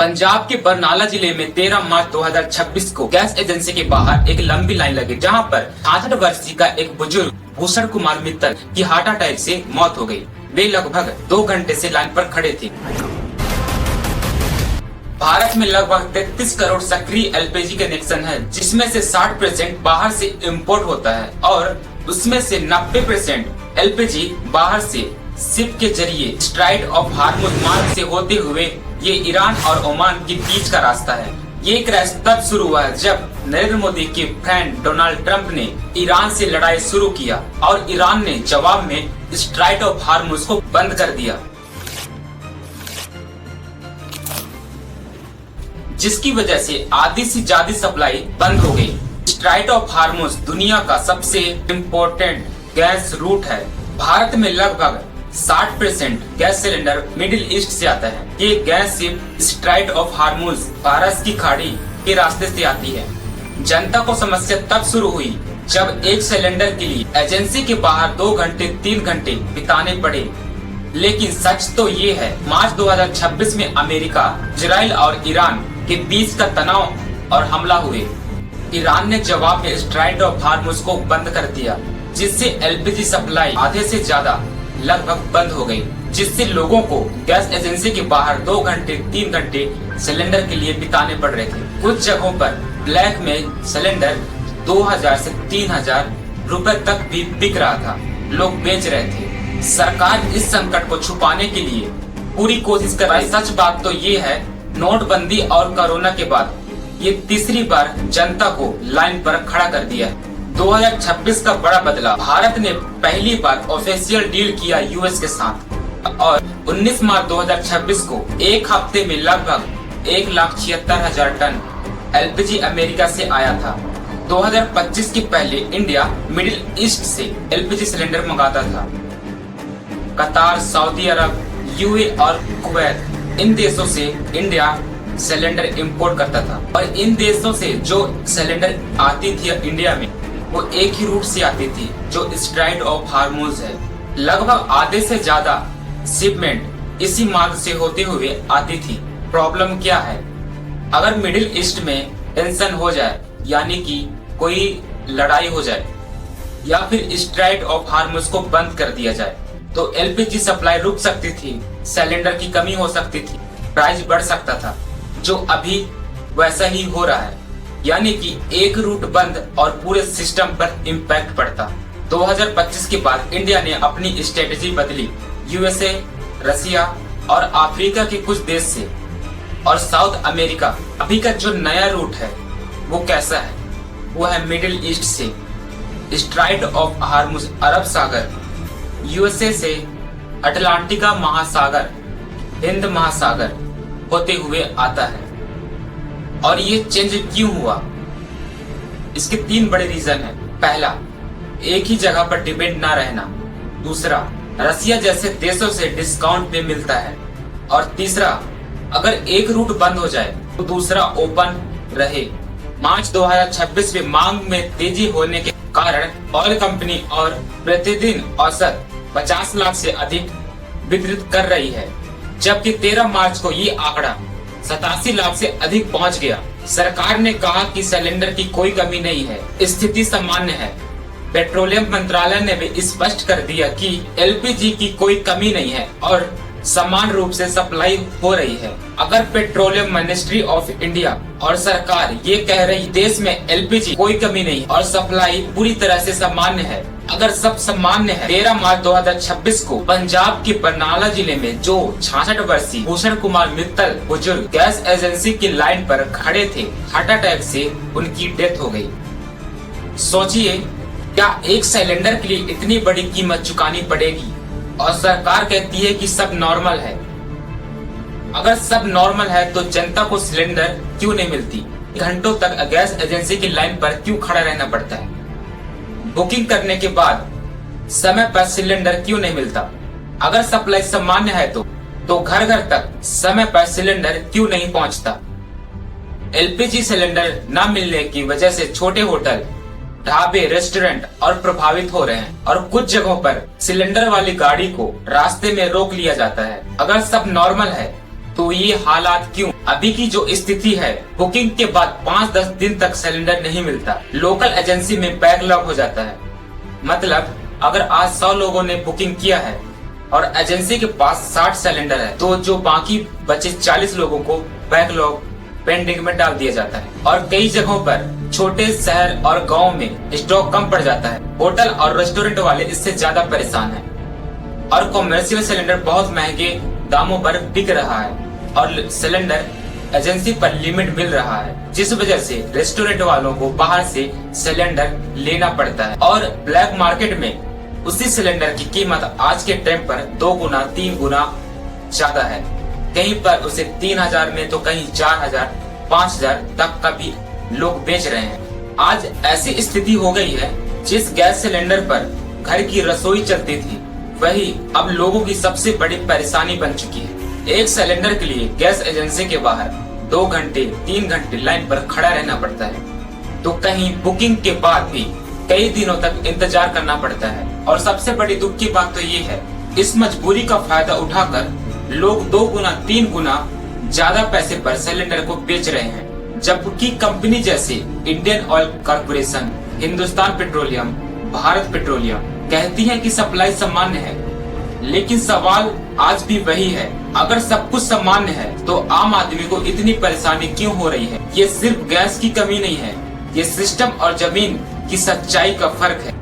पंजाब के बरनाला जिले में 13 मार्च 2026 को गैस एजेंसी के बाहर एक लंबी लाइन लगी, जहां पर 68 वर्षीय का एक बुजुर्ग भूषण कुमार मित्तल की हार्ट अटैक से मौत हो गई। वे लगभग 2 घंटे से लाइन पर खड़े थे। भारत में लगभग 33 करोड़ सक्रिय एलपीजी कनेक्शन है, जिसमें से 60% बाहर से इंपोर्ट होता है और उसमें से 90% एलपीजी बाहर से शिप के जरिए स्ट्राइट ऑफ हार्मुज मार्ग से होते हुए ये ईरान और ओमान के बीच का रास्ता है। ये क्रैश तब शुरू हुआ जब नरेंद्र मोदी के फ्रेंड डोनाल्ड ट्रंप ने ईरान से लड़ाई शुरू किया और ईरान ने जवाब में स्ट्राइट ऑफ हार्मुज को बंद कर दिया, जिसकी वजह से आधी से ज्यादा सप्लाई बंद हो गई। स्ट्राइट ऑफ हार्मुज दुनिया का सबसे इम्पोर्टेंट गैस रूट है। भारत में लगभग 60% गैस सिलेंडर मिडिल ईस्ट से आता है। ये gas ship straight of Hormuz फारस की खाड़ी के रास्ते से आती है। जनता को समस्या तब शुरू हुई जब एक सिलेंडर के लिए एजेंसी के बाहर 2 घंटे 3 घंटे बिताने पड़े। लेकिन सच तो ये है, मार्च 2026 में अमेरिका, इजराइल और ईरान के बीच का तनाव और हमला हुए। ईरान ने जवाब में स्ट्राइट ऑफ हार्मुज को बंद कर दिया, जिससे एलपीजी सप्लाई आधे से ज्यादा लगभग बंद हो गई, जिससे लोगों को गैस एजेंसी के बाहर 2 घंटे 3 घंटे सिलेंडर के लिए बिताने पड़ रहे थे। कुछ जगहों पर ब्लैक में सिलेंडर 2000 से 3000 रुपए तक भी बिक रहा था, लोग बेच रहे थे। सरकार इस संकट को छुपाने के लिए पूरी कोशिश कर रही है। सच बात तो ये है, नोटबंदी और कोरोना के बाद ये तीसरी बार जनता को लाइन पर खड़ा कर दिया है। 2026 का बड़ा बदलाव, भारत ने पहली बार ऑफिशियल डील किया यूएस के साथ और 19 मार्च 2026 को एक हफ्ते में लगभग 1,76,000 टन एलपीजी अमेरिका से आया था। 2025 के पहले इंडिया मिडिल ईस्ट से एलपीजी सिलेंडर मंगाता था। कतार, सऊदी अरब, यूए और कुवैत, इन देशों से इंडिया सिलेंडर इंपोर्ट करता था और इन देशों से जो सिलेंडर आती थी इंडिया में वो एक ही रूट से आती थी, जो स्ट्राइट ऑफ हार्मुज है। लगभग आधे से ज्यादा शिपमेंट इसी मार्ग से होते हुए आती थी। प्रॉब्लम क्या है, अगर मिडिल ईस्ट में टेंशन हो जाए, यानी कि कोई लड़ाई हो जाए या फिर स्ट्राइट ऑफ हार्मुज को बंद कर दिया जाए, तो एलपीजी सप्लाई रुक सकती थी, सिलेंडर की कमी हो सकती थी, प्राइस बढ़ सकता था, जो अभी वैसा ही हो रहा है, यानी कि एक रूट बंद और पूरे सिस्टम पर इम्पैक्ट पड़ता। 2025 के बाद इंडिया ने अपनी स्ट्रेटेजी बदली। यूएसए, रसिया और अफ्रीका के कुछ देश से और साउथ अमेरिका। अभी का जो नया रूट है वो कैसा है, वो है मिडिल ईस्ट से straight of Hormuz, Arab Sagar, USA से अटलांटिका महासागर, हिंद महासागर होते हुए आता है। और ये चेंज क्यों हुआ, इसके 3 बड़े रीजन हैं। पहला, एक ही जगह पर डिपेंड ना रहना। दूसरा, रसिया जैसे देशों से डिस्काउंट में मिलता है। और तीसरा, अगर एक रूट बंद हो जाए तो दूसरा ओपन रहे। मार्च 2026 में मांग में तेजी होने के कारण ऑयल कंपनी और प्रतिदिन औसत 50 लाख से अधिक वितरित कर रही है, जबकि 13 मार्च को ये आंकड़ा 87 लाख से अधिक पहुंच गया। सरकार ने कहा कि सिलेंडर की कोई कमी नहीं है, स्थिति सामान्य है। पेट्रोलियम मंत्रालय ने भी स्पष्ट कर दिया कि एलपीजी की कोई कमी नहीं है और समान रूप से सप्लाई हो रही है। अगर पेट्रोलियम मिनिस्ट्री ऑफ इंडिया और सरकार ये कह रही देश में एलपीजी कोई कमी नहीं और सप्लाई पूरी तरह से सामान्य है, अगर सब सामान्य है, 13 मार्च 2026 को पंजाब के बरनाला जिले में जो 66 वर्षीय भूषण कुमार मित्तल बुजुर्ग गैस एजेंसी की लाइन पर खड़े थे, हार्ट अटैक से उनकी डेथ हो गई। सोचिए, क्या एक सिलेंडर के लिए इतनी बड़ी कीमत चुकानी पड़ेगी और सरकार कहती है कि सब नॉर्मल है। अगर सब नॉर्मल है तो जनता को सिलेंडर क्यों नहीं मिलती, घंटों तक गैस एजेंसी की लाइन पर क्यों खड़ा रहना पड़ता है, बुकिंग करने के बाद समय पर सिलेंडर क्यों नहीं मिलता, अगर सप्लाई सामान्य है तो घर घर तक समय पर सिलेंडर क्यों नहीं पहुंचता। एलपीजी सिलेंडर न मिलने की वजह से छोटे होटल, ढाबे, रेस्टोरेंट और प्रभावित हो रहे हैं और कुछ जगहों पर सिलेंडर वाली गाड़ी को रास्ते में रोक लिया जाता है। अगर सब नॉर्मल है तो ये हालात क्यों? अभी की जो स्थिति है, बुकिंग के बाद 5-10 दिन तक सिलेंडर नहीं मिलता। लोकल एजेंसी में बैकलॉग हो जाता है। मतलब अगर आज 100 लोगों ने बुकिंग किया है और एजेंसी के पास 60 सिलेंडर है, तो जो बाकी बचे 40 लोगों को बैकलॉग पेंडिंग में डाल दिया जाता है। और कई जगहों पर छोटे शहर और गांव में स्टॉक कम पड़ जाता है। होटल और रेस्टोरेंट वाले इससे ज्यादा परेशान हैं और कॉमर्शियल सिलेंडर बहुत महंगे दामों पर बिक रहा है और सिलेंडर एजेंसी पर लिमिट मिल रहा है, जिस वजह से रेस्टोरेंट वालों को बाहर से सिलेंडर लेना पड़ता है। और ब्लैक मार्केट में उसी सिलेंडर की कीमत आज के टाइम पर 2 गुना 3 गुना ज्यादा है। कहीं पर उसे 3000 में तो कहीं 4000 5000 तक का भी लोग बेच रहे हैं। आज ऐसी स्थिति हो गई है, जिस गैस सिलेंडर पर घर की रसोई चलती थी, वही अब लोगों की सबसे बड़ी परेशानी बन चुकी है। एक सिलेंडर के लिए गैस एजेंसी के बाहर 2 घंटे 3 घंटे लाइन पर खड़ा रहना पड़ता है, तो कहीं बुकिंग के बाद भी कई दिनों तक इंतजार करना पड़ता है। और सबसे बड़ी दुख की बात तो ये है, इस मजबूरी का फायदा उठाकर लोग 2 गुना 3 गुना ज्यादा पैसे पर सिलेंडर को बेच रहे हैं, जबकि कंपनी जैसे Indian oil corporation, Hindustan petroleum, Bharat petroleum कहती है कि सप्लाई सामान्य है। लेकिन सवाल आज भी वही है, अगर सब कुछ सामान्य है तो आम आदमी को इतनी परेशानी क्यों हो रही है? ये सिर्फ गैस की कमी नहीं है, ये सिस्टम और जमीन की सच्चाई का फर्क है।